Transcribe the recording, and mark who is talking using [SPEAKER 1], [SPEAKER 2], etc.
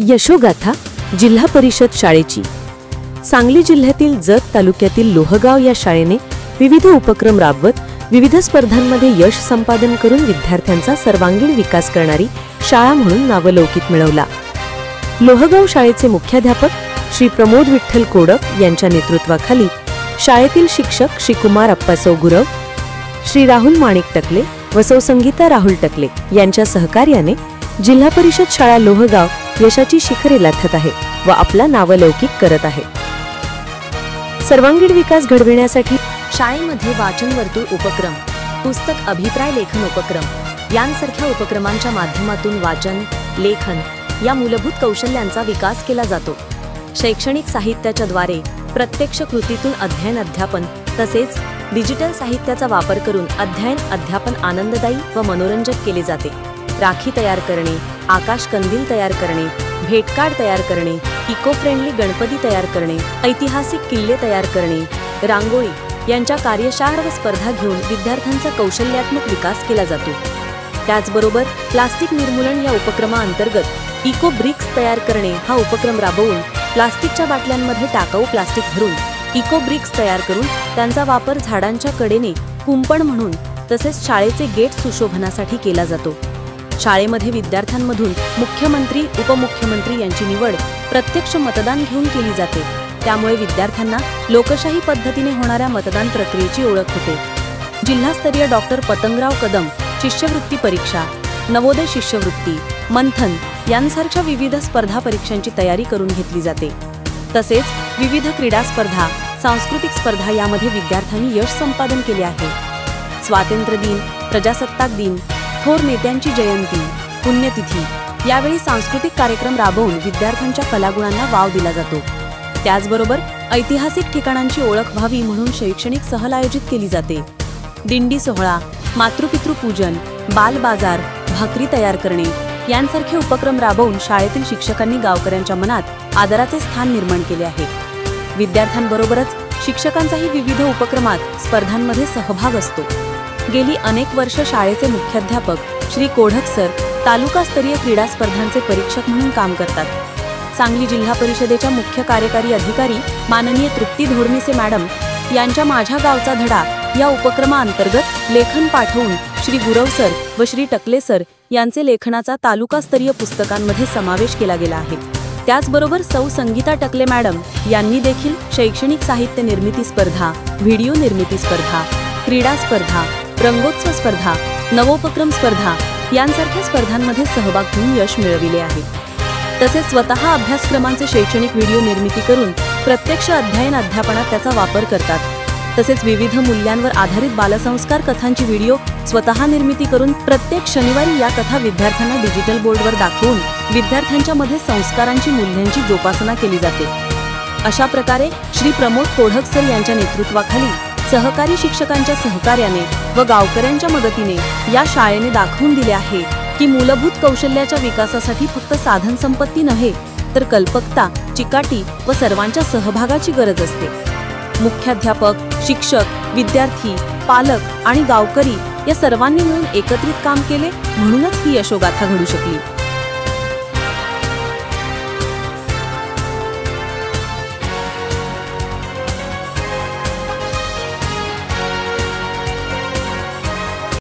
[SPEAKER 1] यशोगाथा जिल्हा परिषद शाळेची सांगली जिल्ह्यातील जत तालुक्यातील लोहगाव या शाळेने विविध उपक्रम राबवत विविध स्पर्धांमध्ये यश संपादन करून विद्यार्थ्यांचा सर्वांगीण विकास करणारी शाळा म्हणून नावलौकिक मिळवला। लोहगाव शाळेचे मुख्याध्यापक श्री प्रमोद विठ्ठल कोडक यांच्या नेतृत्वाखाली शाळेतील शिक्षक श्री कुमार अप्पासो गुरव, श्री राहुल माणिक टकले व सौ संगीता राहुल टकले यांच्या सहकार्याने जिल्हा परिषद शाळा लोहगाव यशाची शिखरे गाठत आहे व आपला नावलौकिक करत आहे। सर्वांगीण विकास घडविण्यासाठी शाळेमध्ये वाचन वर्तुळ उपक्रम, पुस्तक अभिप्राय लेखन उपक्रम यांसारख्या उपक्रमांच्या माध्यमातून वाचन, लेखन या मूलभूत कौशल्यांचा विकास केला जातो। शैक्षणिक साहित्याच्या द्वारे प्रत्यक्ष कृतीतून अध्ययन अध्यापन तसेच डिजिटल साहित्याचा वापर करून अध्ययन अध्यापन आनंददायी व मनोरंजक केले जाते। राखी तयार करणे, आकाश कंदील तयार करणे, भेटकार्ड तयार करणे, इको फ्रेंडली गणपती तयार करणे, ऐतिहासिक किल्ले तयार करणे, रांगोळी यांच्या कार्यशाळा व स्पर्धा घेऊन विद्यार्थ्यांचा कौशल्यात्मक विकास केला जातो। त्याचबरोबर प्लास्टिक निर्मूलन या उपक्रमाअंतर्गत इको ब्रिक्स तयार करणे हा उपक्रम राबवून प्लास्टिकच्या बाटल्यांमध्ये टाकाऊ प्लास्टिक भरून इको ब्रिक्स तयार करून त्यांचा वापर झाडांच्या कडेने कुंपण म्हणून तसेच शाळेचे गेट सुशोभनासाठी केला जातो। शाळेमध्ये विद्यार्थ्यांमधून मुख्यमंत्री, उपमुख्यमंत्री यांची निवड प्रत्यक्ष मतदान घेऊन केली जाते। त्यामुळे विद्यार्थ्यांना लोकशाही पद्धतीने होणाऱ्या मतदान प्रक्रियेची ओळख होते। जिल्हास्तरीय डॉक्टर पतंगराव कदम शिष्यवृत्ती परीक्षा, नवोदय शिष्यवृत्ती, मंथन यांसारख्या विविध स्पर्धा परीक्षांची तयारी करून घेतली जाते। तसेच विविध क्रीडा स्पर्धा, सांस्कृतिक स्पर्धा यामध्ये विद्यार्थ्यांनी यश संपादन केले आहे। स्वातंत्र्य दिन, प्रजासत्ताक दिन, थोर नेत्यांची जयंती, पुण्यतिथी यावेळी सांस्कृतिक कार्यक्रम राबवून विद्यार्थ्यांच्या कलागुणांना वाव दिला जातो। त्याचबरोबर ऐतिहासिक ठिकाणांची ओळख व्हावी म्हणून शैक्षणिक सहल आयोजित केली जाते। दिंडी सोहळा, मातृपितृ पूजन, बाल बाजार, भाकरी तयार करणे यांसारखे उपक्रम राबवून शाळेतील शिक्षकांनी गावकऱ्यांच्या मनात आदराचे स्थान निर्माण केले आहे। विद्यार्थ्यांबरोबरच शिक्षकांचाही विविध उपक्रमात स्पर्धांमध्ये सहभाग असतो। गेली अनेक वर्ष शाळेचे मुख्याध्यापक श्री कोढक सर तालुकास्तरीय क्रीडा स्पर्धांचे परीक्षक म्हणून काम करतात। सांगली जिल्हा परिषदेच्या मुख्य कार्यकारी अधिकारी माननीय तृप्ती धोडमिसे मॅडम यांच्या माझ्या गावचा धडा या उपक्रमाअंतर्गत लेखन पाठवून श्री गुरव सर व श्री टकले सर यांचे लेखनाचा तालुकास्तरीय पुस्तकांमध्ये समावेश केला गेला आहे। त्याचबरोबर सौ संगीता टकले मॅडम यांनी देखील शैक्षणिक साहित्य निर्मिती स्पर्धा, व्हिडिओ निर्मिती स्पर्धा, क्रीडा स्पर्धा, रंगोत्सव स्पर्धा, नवोपक्रम स्पर्धा यांसारख्या स्पर्धांमध्ये सहभाग घेऊन यश मिळविले आहे। तसेच स्वतः अभ्यासक्रमांचे शैक्षणिक व्हिडिओ निर्मिती करून प्रत्यक्ष अध्ययन अध्यापनात त्याचा वापर करतात। तसेच विविध मूल्यांवर आधारित बालसंस्कार कथांची व्हिडिओ स्वतः निर्मिती करून प्रत्येक शनिवारी या कथा विद्यार्थ्यांना डिजिटल बोर्डवर दाखवून विद्यार्थ्यांच्या मध्ये संस्कारांची मूल्यांची जोपासना केली जाते। अशा प्रकारे श्री प्रमोद कोढक सर यांच्या नेतृत्वाखाली सहकारी शिक्षकांच्या सहकार्याने व गावकऱ्यांच्या मदतीने या शाळेने दाखवून दिले आहे की मूलभूत कौशल्याच्या विकासासाठी फक्त साधन संपत्ती नव्हे तर कल्पकता, चिकाटी व सर्वांच्या सहभागाची गरज असते। मुख्याध्यापक, शिक्षक, विद्यार्थी, पालक आणि गावकरी या सर्वांनी मिळून एकत्रित काम केले म्हणूनच ही यशोगाथा घडू शकली।